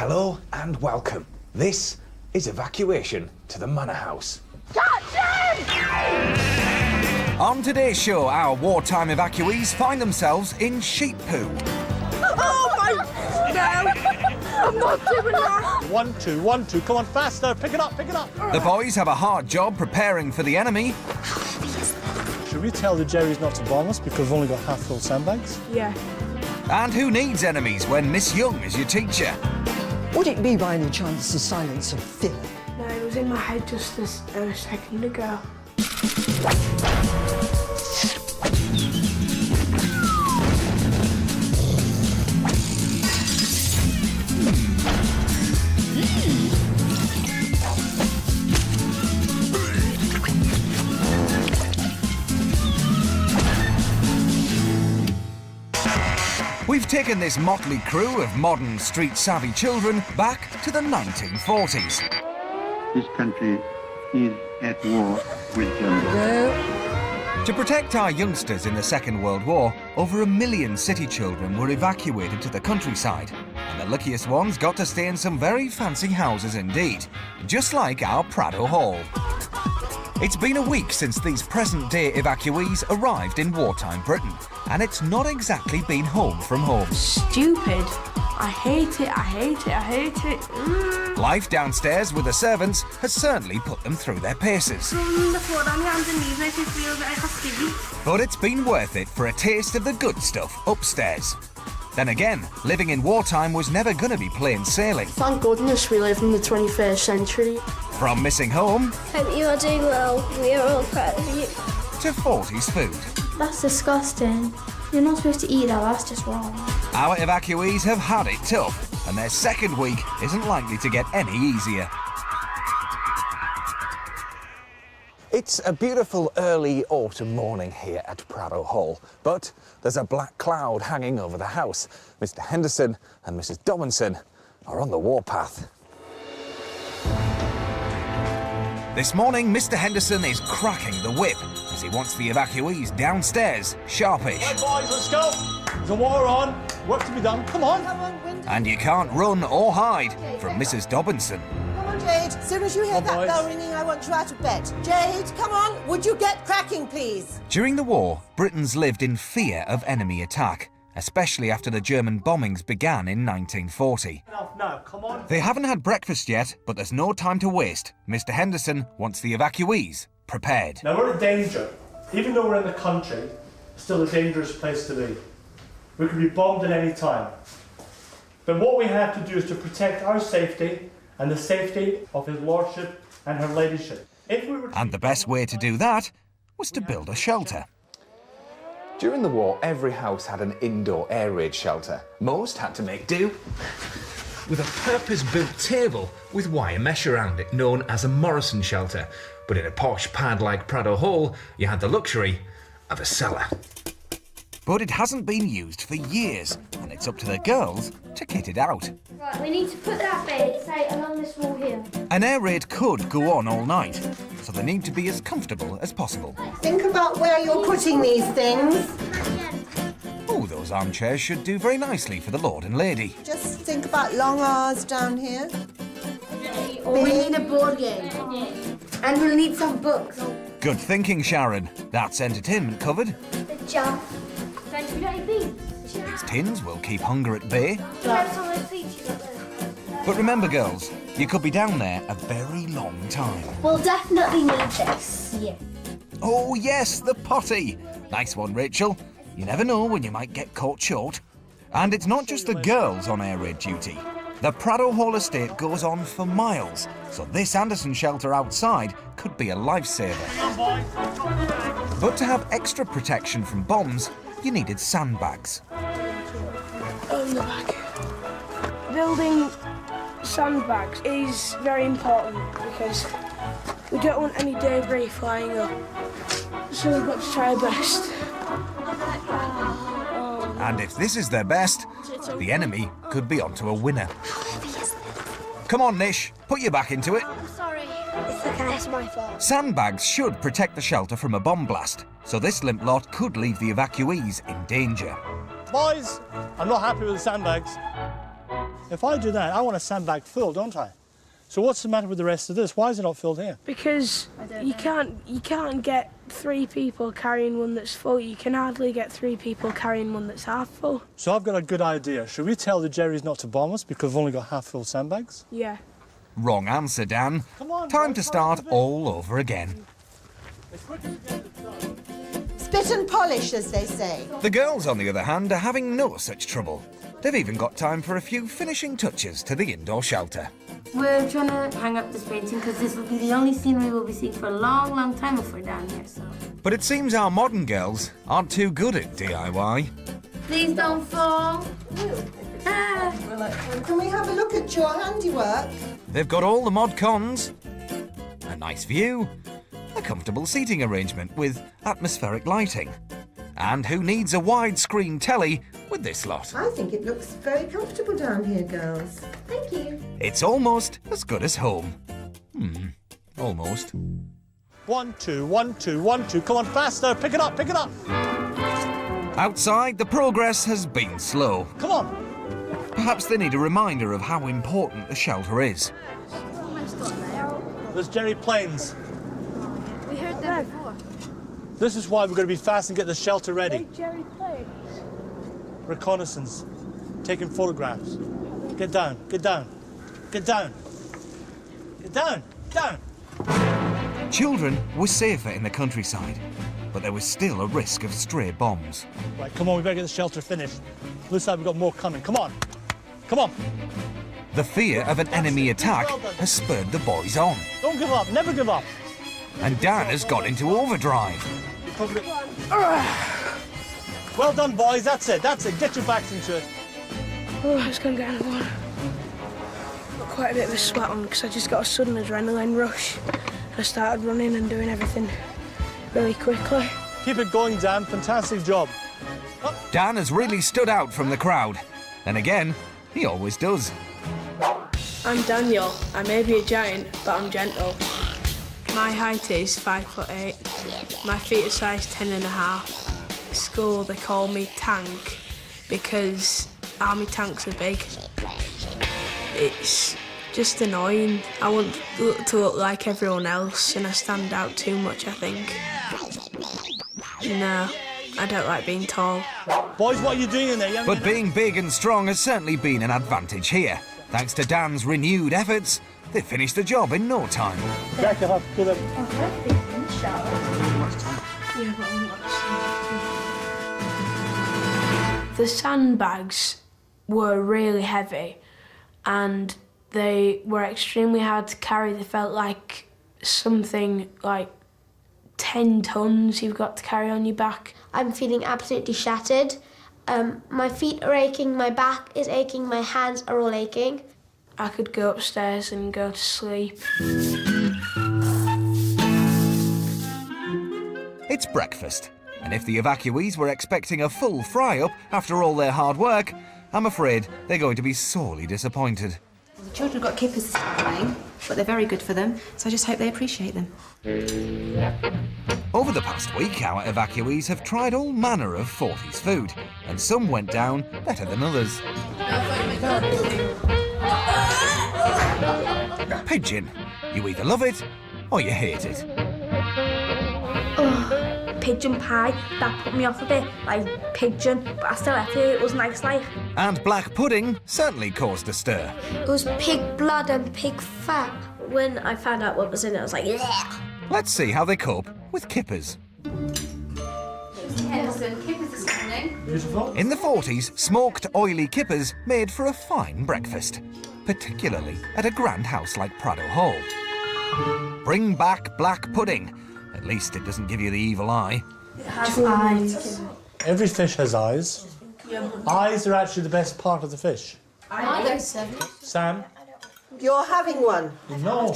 Hello and welcome. This is Evacuation to the Manor House. On today's show, our wartime evacuees find themselves in sheep poo. Oh my... No! I'm not doing that! 1, 2, 1, 2. Come on, faster. Pick it up, pick it up. The boys have a hard job preparing for the enemy. Should we tell the Jerry's not to bomb us because we've only got half-full sandbags? Yeah. And who needs enemies when Miss Young is your teacher? Would it be by any chance the silence of Phil? No, it was in my head just a second ago. We've taken this motley crew of modern street-savvy children back to the 1940s. This country is at war with Germany. To protect our youngsters in the Second World War, over 1 million city children were evacuated to the countryside. And the luckiest ones got to stay in some very fancy houses indeed, just like our Prado Hall. It's been a week since these present-day evacuees arrived in wartime Britain, and it's not exactly been home from home. Stupid. I hate it, I hate it, I hate it. Life downstairs with the servants has certainly put them through their paces. But it's been worth it for a taste of the good stuff upstairs. Then again, living in wartime was never going to be plain sailing. Thank goodness we live in the 21st century. From missing home Hope you are doing well. We are all proud of you. to 40s food. That's disgusting. You're not supposed to eat that, that's just wrong. Our evacuees have had it tough, and their second week isn't likely to get any easier. It's a beautiful early autumn morning here at Prado Hall, but there's a black cloud hanging over the house. Mr. Henderson and Mrs. Dobinson are on the warpath. This morning, Mr. Henderson is cracking the whip as he wants the evacuees downstairs sharpish. Right, boys, let's go. There's a war on. Work to be done. Come on. And you can't run or hide from Mrs. Dobinson. Come on, Jade. As soon as you hear Come on, that boys. bell ringing, I want you out of bed. Jade, come on. Would you get cracking, please? During the war, Britons lived in fear of enemy attack, especially after the German bombings began in 1940. Now, come on. They haven't had breakfast yet, but there's no time to waste. Mr. Henderson wants the evacuees prepared. Now, we're in danger. Even though we're in the country, it's still a dangerous place to be. We could be bombed at any time. But what we have to do is to protect our safety and the safety of His Lordship and Her Ladyship. If we were to And the best way to do that was to build a shelter. During the war, every house had an indoor air raid shelter. Most had to make do with a purpose-built table with wire mesh around it, known as a Morrison shelter. But in a posh pad like Prado Hall, you had the luxury of a cellar. But it hasn't been used for years, and it's up to the girls to kit it out. Right, we need to put that bed, say, along this wall here. An air raid could go on all night, so they need to be as comfortable as possible. Think about where you're putting these things. Oh, those armchairs should do very nicely for the Lord and Lady. Just think about long R's down here. We need a board game. And we'll need some books. Good thinking, Sharon. That's entertainment covered. The jump. Don't you know beans? These tins will keep hunger at bay. We have some of those features up there. But remember, girls, you could be down there a very long time. We'll definitely need this. Yeah. Oh, yes, the potty. Nice one, Rachel. You never know when you might get caught short. And it's not just the girls on air raid duty. The Prado Hall estate goes on for miles, so this Anderson shelter outside could be a lifesaver. But to have extra protection from bombs, you needed sandbags. On the back. Building sandbags is very important because we don't want any debris flying up. So we've got to try our best. And if this is their best, the enemy could be onto a winner. Come on, Nish, put your back into it. Sorry. It's okay, it's my fault. Sandbags should protect the shelter from a bomb blast, so this limp lot could leave the evacuees in danger. Boys, I'm not happy with the sandbags. If I do that, I want a sandbag full, don't I? So what's the matter with the rest of this? Why is it not filled here? Because you can't get 3 people carrying one that's full. You can hardly get 3 people carrying one that's half full. So I've got a good idea. Should we tell the Jerrys not to bomb us because we've only got half-full sandbags? Yeah. Wrong answer, Dan. Come on, Time boys, to start all over again. Spit and polish, as they say. The girls, on the other hand, are having no such trouble. They've even got time for a few finishing touches to the indoor shelter. We're trying to hang up this painting because this will be the only scenery we'll be seeing for a long, long time if we're down here, so... But it seems our modern girls aren't too good at DIY. Please don't fall. Can we have a look at your handiwork? They've got all the mod cons. A nice view, a comfortable seating arrangement with atmospheric lighting. And who needs a widescreen telly with this lot? I think it looks very comfortable down here, girls. Thank you. It's almost as good as home. Almost. 1, 2, 1, 2, 1, 2. Come on, faster. Pick it up, pick it up. Outside, the progress has been slow. Come on. Perhaps they need a reminder of how important the shelter is. There's Jerry planes. We heard them before. This is why we're going to be fast and get the shelter ready. Hey, Jerry planes. Reconnaissance. Taking photographs. Get down, get down, get down. Get down, down. Children were safer in the countryside, but there was still a risk of stray bombs. Right, come on, we better get the shelter finished. Looks like we've got more coming. Come on. Come on. The fear of an enemy attack has spurred the boys on, Don't give up, never give up. and Dan has got into overdrive. Well done, boys, that's it, that's it. Get your backs into it. Oh, I was going to get another one. Got quite a bit of a sweat on because I just got a sudden adrenaline rush. I started running and doing everything really quickly. Keep it going, Dan, fantastic job. Dan has really stood out from the crowd. Then again, he always does. I'm Daniel. I may be a giant, but I'm gentle. My height is 5'8". My feet are size 10.5. At school, they call me Tank because army tanks are big. It's just annoying. I want to look like everyone else and I stand out too much, I think. No, I don't like being tall. Boys, what are you doing in there? But being big and strong has certainly been an advantage here. Thanks to Dan's renewed efforts, they finished the job in no time. Jack, you'll have to do them. The sandbags were really heavy and they were extremely hard to carry. They felt like something like 10 tons you've got to carry on your back. I'm feeling absolutely shattered. My feet are aching, my back is aching, my hands are all aching. I could go upstairs and go to sleep. It's breakfast, and if the evacuees were expecting a full fry-up after all their hard work, I'm afraid they're going to be sorely disappointed. The children got kippers this morning, but they're very good for them, so I just hope they appreciate them. Over the past week, our evacuees have tried all manner of 40s food, and some went down better than others. Pigeon. You either love it or you hate it. Oh, pigeon pie, that put me off a bit, like pigeon, but I still ate it, it was nice like. And black pudding certainly caused a stir. It was pig blood and pig fat. When I found out what was in it, I was like, yeah. Let's see how they cope with kippers. Kippers this morning. Beautiful. In the 40s, smoked, oily kippers made for a fine breakfast, particularly at a grand house like Prado Hall. Bring back black pudding. At least it doesn't give you the evil eye. It has eyes. Every fish has eyes. Eyes are actually the best part of the fish. Sam? You're having one. No.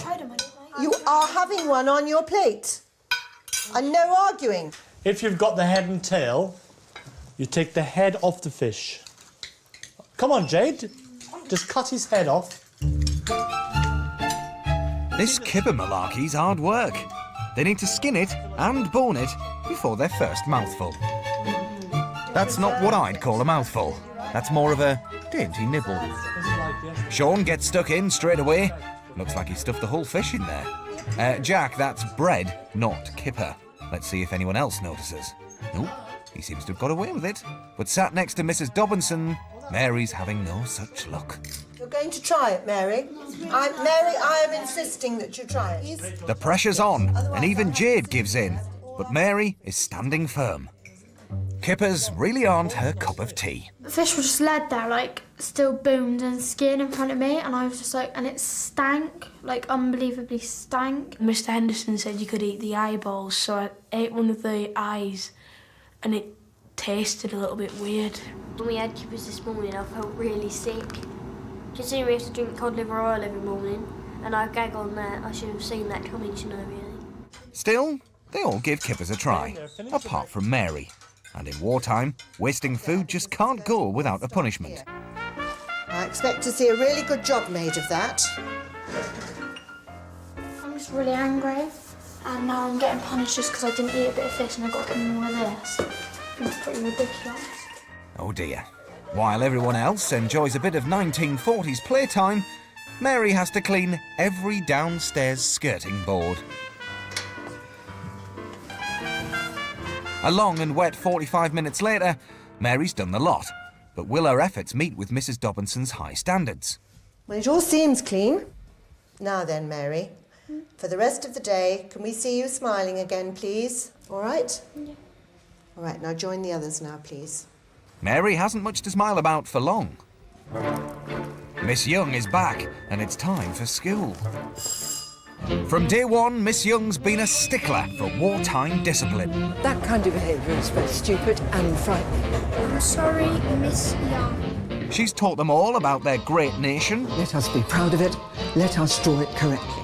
You are having one on your plate. And no arguing. If you've got the head and tail, you take the head off the fish. Come on, Jade. Just cut his head off. This kipper malarkey's hard work. They need to skin it and bone it before their first mouthful. That's not what I'd call a mouthful. That's more of a dainty nibble. Sean gets stuck in straight away. Looks like he stuffed the whole fish in there. Jack, that's bread, not kipper. Let's see if anyone else notices. Nope, he seems to have got away with it. But sat next to Mrs. Dobinson, Mary's having no such luck. You're going to try it, Mary? Mary, I am insisting that you try it. The pressure's on, and even Jade gives in. But Mary is standing firm. Kippers really aren't her cup of tea. The fish was just led there, like, still boomed and skinned in front of me, and I was just like, and it stank, like, unbelievably stank. Mr. Henderson said you could eat the eyeballs, so I ate one of the eyes, and it tasted a little bit weird. When we had kippers this morning, I felt really sick. Considering we have to drink cod liver oil every morning, and I gag on that, I should have seen that coming, you know, really. Still, they all give kippers a try, apart from Mary. And in wartime, wasting food just can't go without a punishment. I expect to see a really good job made of that. I'm just really angry, and now I'm getting punished just because I didn't eat a bit of fish and I got given all of this. It's pretty ridiculous. Oh dear. While everyone else enjoys a bit of 1940s playtime, Mary has to clean every downstairs skirting board. A long and wet 45 minutes later, Mary's done the lot. But will her efforts meet with Mrs. Dobinson's high standards? Well, it all seems clean. Now then, Mary, for the rest of the day, can we see you smiling again, please? All right? Yeah. All right, now join the others now, please. Mary hasn't much to smile about for long. Miss Young is back, and it's time for school. From day one, Miss Young's been a stickler for wartime discipline. That kind of behaviour is both stupid and frightening. I'm sorry, Miss Young. She's taught them all about their great nation. Let us be proud of it. Let us draw it correctly.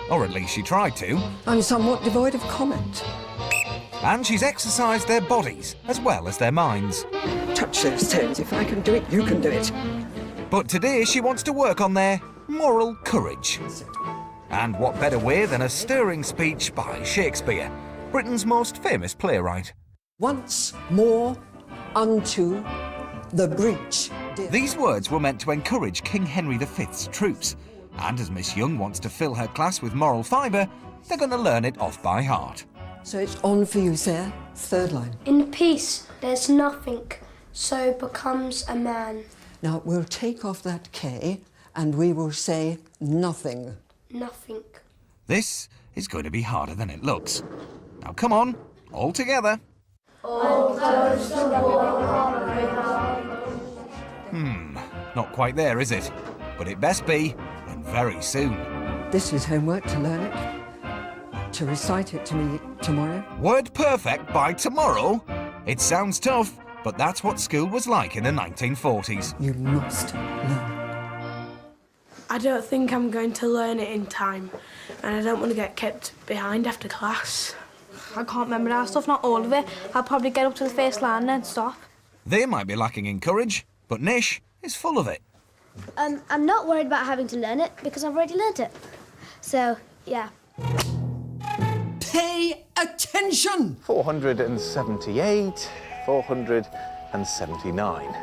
Or at least she tried to. I'm somewhat devoid of comment. And she's exercised their bodies as well as their minds. Touch those toes. If I can do it, you can do it. But today she wants to work on their moral courage. And what better way than a stirring speech by Shakespeare, Britain's most famous playwright. Once more unto the breach. These words were meant to encourage King Henry V's troops. And as Miss Young wants to fill her class with moral fibre, they're going to learn it off by heart. So it's on for you, sir. Third line. In peace, there's nothing, so becomes a man. Now, we'll take off that K and we will say nothing. Nothing. This is going to be harder than it looks. Now come on, all together. Not quite there, is it? But it best be, and very soon. This is homework to learn it. To recite it to me tomorrow. Word perfect by tomorrow? It sounds tough, but that's what school was like in the 1940s. You must learn. I don't think I'm going to learn it in time, and I don't want to get kept behind after class. I can't remember that stuff, not all of it. I'll probably get up to the first line and then stop. They might be lacking in courage, but Nish is full of it. I'm not worried about having to learn it because I've already learnt it. So, yeah. Pay attention! 478, 479.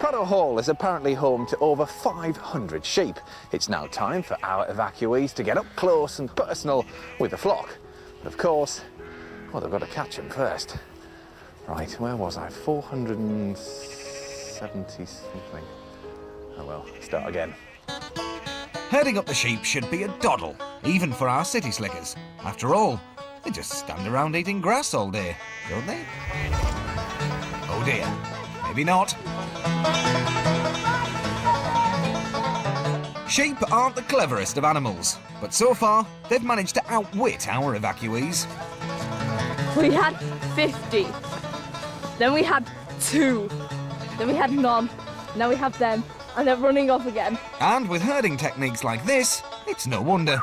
Prado Hall is apparently home to over 500 sheep. It's now time for our evacuees to get up close and personal with the flock. But of course, well, they've got to catch them first. Right, where was I? 470 something. Oh well, start again. Herding up the sheep should be a doddle, even for our city slickers. After all, they just stand around eating grass all day, don't they? Oh dear, maybe not. Sheep aren't the cleverest of animals, but so far, they've managed to outwit our evacuees. We had 50. Then we had 2. Then we had none. Now we have them. And they're running off again. And with herding techniques like this, it's no wonder.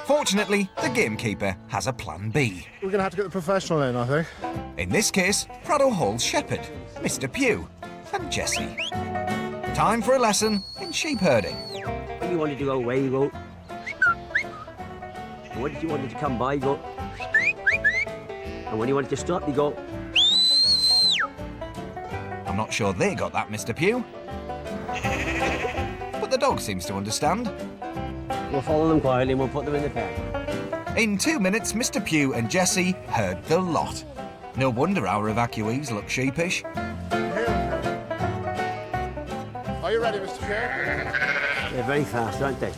Fortunately, the gamekeeper has a plan B. We're going to have to get the professional in, I think. In this case, Prado Hall's shepherd, Mr. Pugh, and Jessie. Time for a lesson in sheep herding. When you wanted to go away, you go. And when you wanted to come by, you go. And when you wanted to stop, you go. I'm not sure they got that, Mr. Pugh. the dog seems to understand. We'll follow them quietly and we'll put them in the pen. In 2 minutes, Mr. Pugh and Jessie heard the lot. No wonder our evacuees look sheepish. Are you ready, Mr. Chair? They're very fast, aren't they?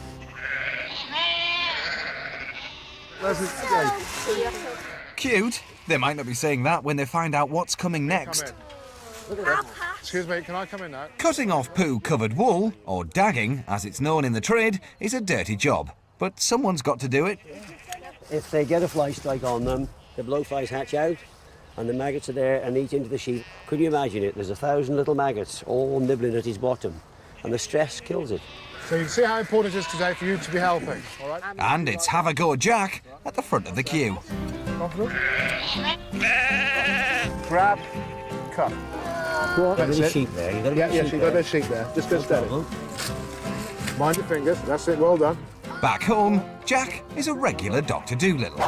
Cute. They might not be saying that when they find out what's coming next. Look at that. Excuse me, can I come in now? Cutting off poo-covered wool, or dagging, as it's known in the trade, is a dirty job. But someone's got to do it. If they get a fly strike on them, the blowflies hatch out and the maggots are there and eat into the sheep. Could you imagine it? There's 1,000 little maggots all nibbling at his bottom and the stress kills it. So you can see how important it is today for you to be helping, all right? And it's have a go Jack at the front of the queue. Confident? Grab, cut. Go on, That's there's a it. sheep there. You've got a Yes, sheep you've there. got that sheep there. Just go steady. Mind your fingers. That's it, well done. Back home, Jack is a regular Dr. Dolittle.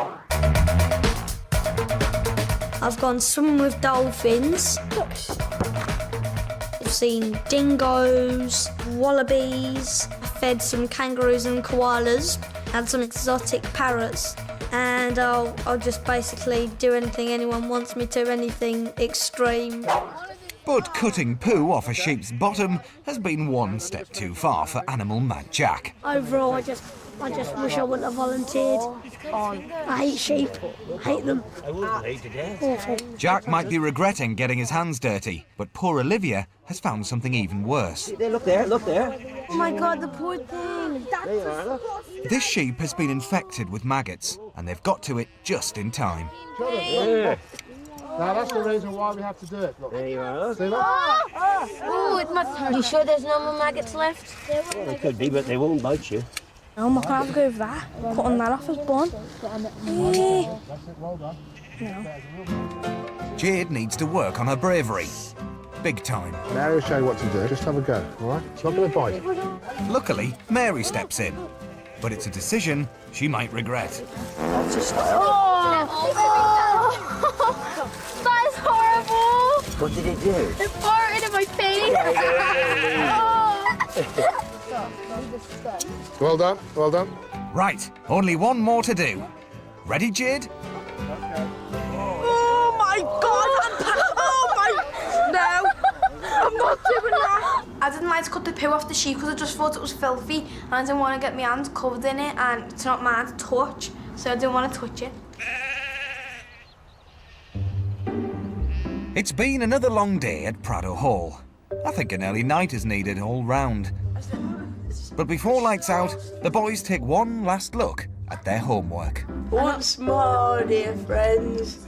I've gone swimming with dolphins. I've seen dingoes, wallabies. I fed some kangaroos and koalas. Had some exotic parrots. And I'll just basically do anything anyone wants me to, anything extreme. But cutting poo off a sheep's bottom has been one step too far for Animal Mad Jack. Overall, I just wish I wouldn't have volunteered. I hate sheep. I hate them. I wouldn't hate to death. Awful. Jack might be regretting getting his hands dirty, but poor Olivia has found something even worse. There, look there, look there. Oh my God, the poor thing. There you are, look. This sheep has been infected with maggots, and they've got to it just in time. There. Now, that's the reason why we have to do it. Look. There you are, look. See that? Oh, it must hurt. You sure there's no more maggots left? Well, they could be, but they won't bite you. I'm not going to have a go with that. Cutting that off is bun. That's it, well done. No. Jade needs to work on her bravery. Big time. Mary will show you what to do. Just have a go, all right? It's not going to bite. Luckily, Mary steps in. But it's a decision she might regret. That is horrible! What did it do? It farted in my face! Well done, well done. Right, only one more to do. Ready, Jade? Oh my God! No! I'm not doing that! I didn't like to cut the poo off the sheep because I just thought it was filthy and I didn't want to get my hands covered in it and it's not mine to touch, so I didn't want to touch it. It's been another long day at Prado Hall. I think an early night is needed all round. But before lights out, the boys take one last look at their homework. Once more, dear friends.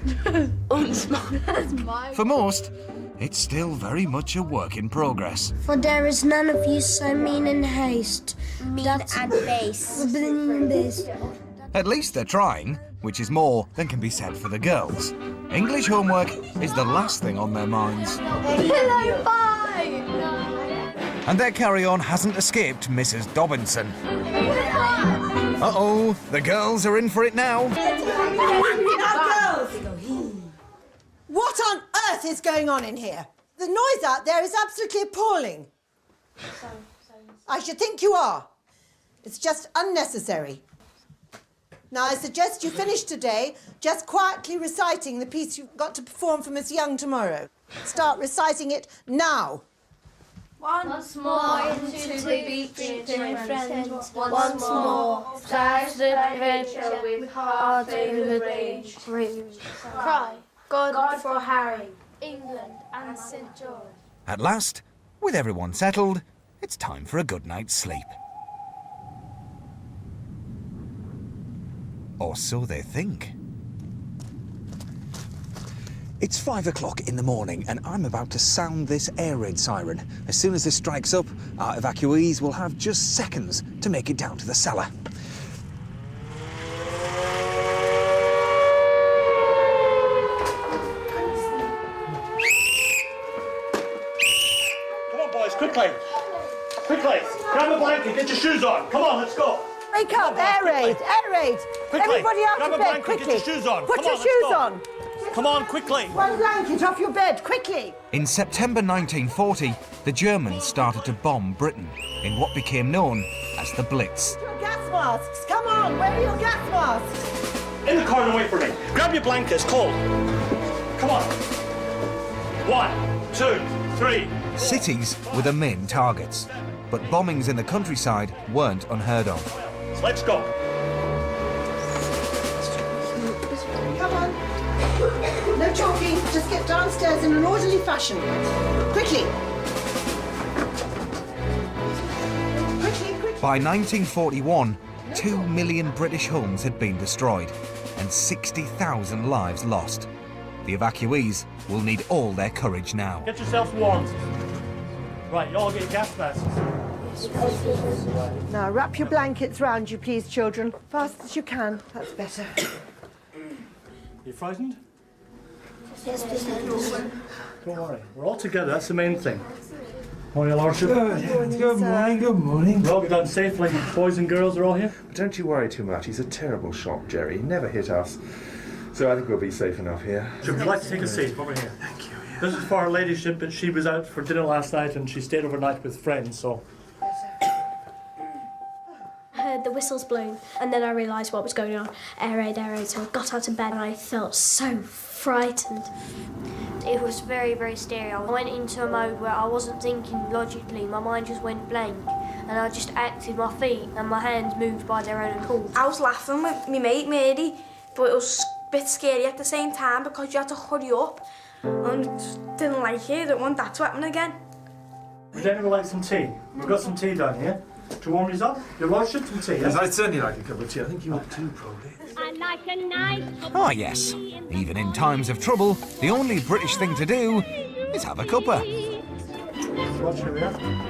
Once more. For most, it's still very much a work in progress. For there is none of you so mean and haste. Mean and base. At least they're trying, which is more than can be said for the girls. English homework is the last thing on their minds. Hello, bye! And their carry-on hasn't escaped Mrs. Dobinson. Uh-oh, the girls are in for it now. What on earth is going on in here? The noise out there is absolutely appalling. I should think you are. It's just unnecessary. Now, I suggest you finish today just quietly reciting the piece you've got to perform for Miss Young tomorrow. Start reciting it now. Once more into the beach, dear friends. Once more, stars the adventure with heart in the rage. Cry, God for Harry, England and St. George. At last, with everyone settled, it's time for a good night's sleep. Or so they think. It's 5 o'clock in the morning and I'm about to sound this air raid siren. As soon as this strikes up, our evacuees will have just seconds to make it down to the cellar. Come on, boys, quickly. Quickly. Grab a blanket, get your shoes on. Come on, let's go. Wake up, air raid, air raid. Quickly. Everybody out Grab of a bed, blanket, quickly. get your shoes on. Put Come your on, let's shoes go. on. Come on, quickly! One blanket off your bed, quickly! In September 1940, the Germans started to bomb Britain in what became known as the Blitz. Your gas masks, come on, where are your gas masks? In the corner, wait for me. Grab your blankets, cold. Come on. 1, 2, 3. Cities were the main targets, but bombings in the countryside weren't unheard of. Let's go. Come on. No talking, just get downstairs in an orderly fashion. Quickly. By 1941, 2 million British homes had been destroyed and 60,000 lives lost. The evacuees will need all their courage now. Get yourselves warmed. Right, you all get gas masks. Now, wrap your blankets round you, please, children. Fast as you can. That's better. You frightened? Yes, please. Don't worry. We're all together. That's the main thing. Morning, Lordship. Good morning, good morning. We're all done safely. Boys and girls are all here. But don't you worry too much. He's a terrible shot, Jerry. He never hit us. So I think we'll be safe enough here. Would you like to take a seat over here? Thank you. Yeah. This is for Her Ladyship, but she was out for dinner last night and she stayed overnight with friends, so... I heard the whistles blown and then I realised what was going on. Air raid, so I got out of bed and I felt so frightened. It was very, very scary. I went into a mode where I wasn't thinking logically, my mind just went blank and I just acted, my feet and my hands moved by their own accord. I was laughing with my mate Mary, but it was a bit scary at the same time because you had to hurry up and didn't like it, I didn't want that to happen again. Would anyone like some tea? We've got some tea down here. To warm these up? Your Lordship, some tea, yes? I'd certainly like a cup of tea. I think you would too, probably. Ah yes, even in times of trouble, the only British thing to do is have a cuppa.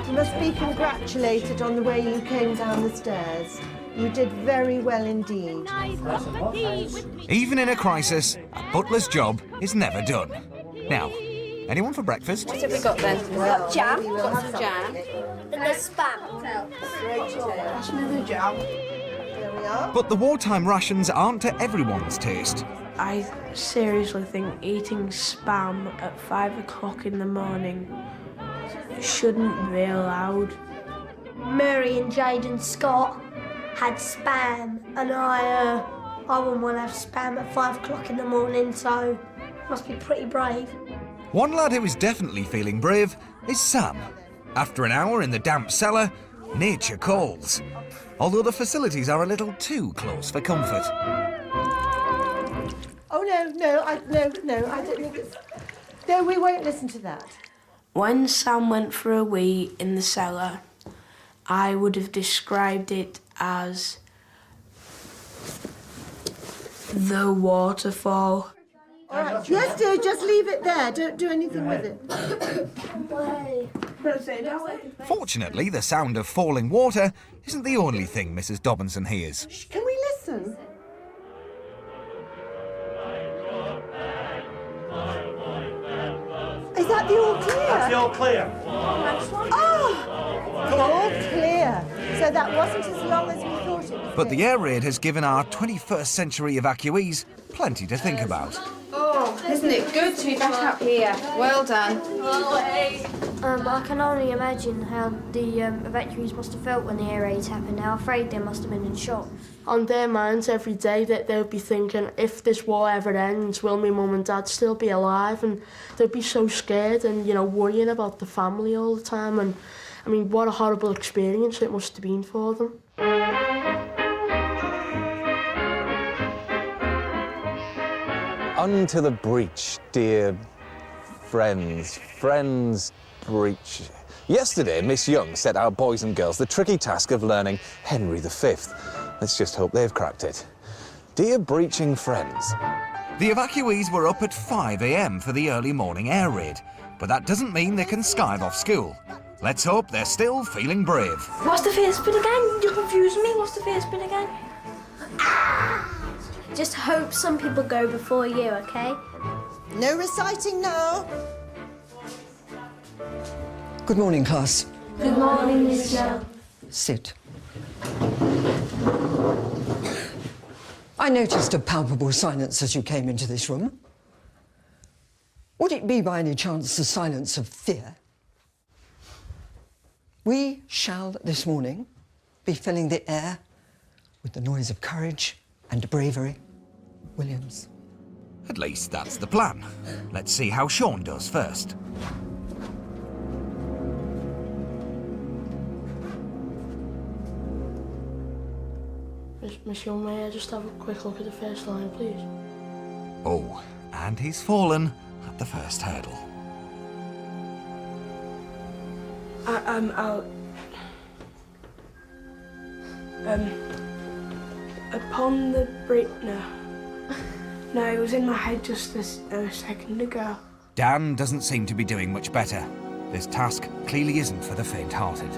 You must be congratulated on the way you came down the stairs. You did very well indeed. Even in a crisis, a butler's job is never done. Now, anyone for breakfast? What have we got then? We've got jam, we've got some jam. And the spam. Pass me the jam. There we are. But the wartime rations aren't to everyone's taste. I seriously think eating spam at 5 o'clock in the morning shouldn't be allowed. Murray and Jaden Scott had spam and I wouldn't want to have spam at 5 o'clock in the morning, so must be pretty brave. One lad who is definitely feeling brave is Sam. After an hour in the damp cellar, nature calls. Although the facilities are a little too close for comfort. Oh, no, I don't think it's... No, we won't listen to that. When Sam went for a wee in the cellar, I would have described it as the waterfall. All right, yes, dear, just leave it there. Don't do anything with it. Fortunately, the sound of falling water isn't the only thing Mrs. Dobinson hears. Can we listen? Is that the all clear? That's the all clear. Oh! All clear. So that wasn't as long as we thought it was. But the air raid has given our 21st century evacuees plenty to think about. Oh, isn't it good to be back up here? Well done. I can only imagine how the evacuees must have felt when the air raids happened, how afraid they must have been in shock. On their minds every day that they'll be thinking, if this war ever ends, will my mum and dad still be alive? And they'll be so scared and, worrying about the family all the time. And, I mean, what a horrible experience it must have been for them. Unto the breach, dear friends. Friends breach. Yesterday, Miss Young set our boys and girls the tricky task of learning Henry V. Let's just hope they've cracked it. Dear breaching friends. The evacuees were up at 5 a.m. for the early morning air raid, but that doesn't mean they can skive off school. Let's hope they're still feeling brave. What's the first bit again? You're confusing me. What's the first bit again? Just hope some people go before you, okay? No reciting now. Good morning, class. Good morning, Miss Young. Sit. I noticed a palpable silence as you came into this room. Would it be by any chance the silence of fear? We shall this morning be filling the air with the noise of courage and bravery. Williams. At least that's the plan. Let's see how Sean does first. Miss Young, may I just have a quick look at the first line, please? Oh, and he's fallen at the first hurdle. Upon the break. No, it was in my head just a second ago. Dan doesn't seem to be doing much better. This task clearly isn't for the faint-hearted.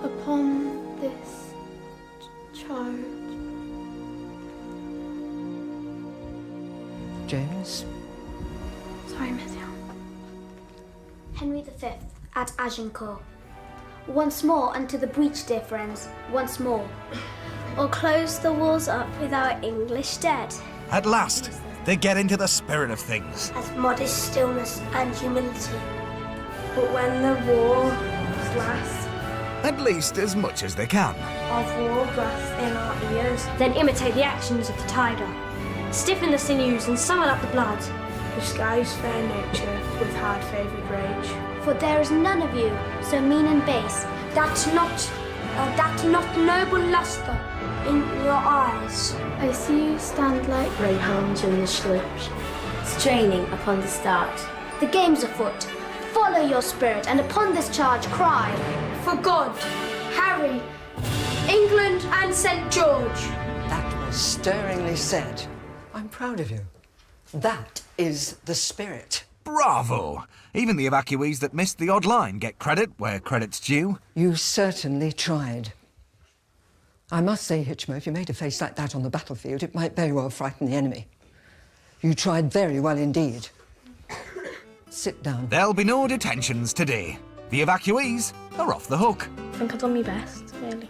Upon this charge. James? Sorry, Miss Young. Henry V at Agincourt. Once more unto the breach, dear friends, once more. Or close the walls up with our English dead. At last, they get into the spirit of things. As modest stillness and humility. But when the war was last, At least as much as they can. of war breath in our ears, Then imitate the actions of the tiger. Stiffen the sinews and summon up the blood. Disguise fair nature with hard favoured rage. For there is none of you so mean and base, that not noble lustre in your eyes. I see you stand like Greyhounds in the slips. Straining upon the start. The game's afoot. Follow your spirit, and upon this charge cry, for God, Harry, England, and St. George. That was stirringly said. I'm proud of you. That is the spirit. Bravo! Even the evacuees that missed the odd line get credit where credit's due. You certainly tried. I must say, Hitchmer, if you made a face like that on the battlefield, it might very well frighten the enemy. You tried very well indeed. Sit down. There'll be no detentions today. The evacuees are off the hook. I think I've done my best, really.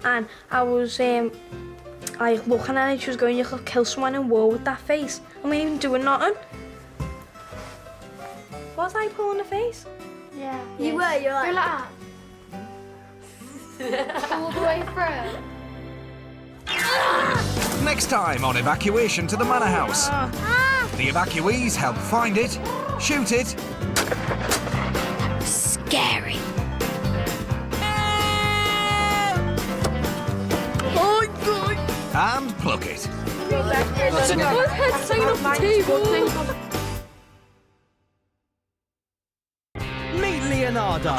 And I was, looking at it, she was going, you could kill someone in war with that face. I wasn't even doing nothing. Was I pulling a face? Yeah. You were, you're like that. All the way through. Next time on Evacuation to the Manor House. The evacuees help find it, shoot it, Scary. and pluck it. Meet Leonardo.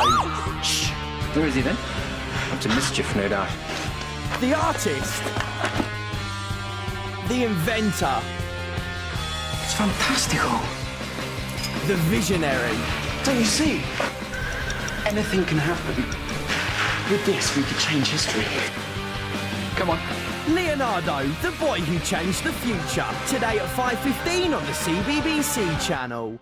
Shh! Where is he then? Up to mischief, no doubt. The artist. The inventor. It's fantastical. The visionary. Don't you see? Anything can happen. With this, we could change history. Come on. Leonardo, the boy who changed the future. Today at 5:15 on the CBBC channel.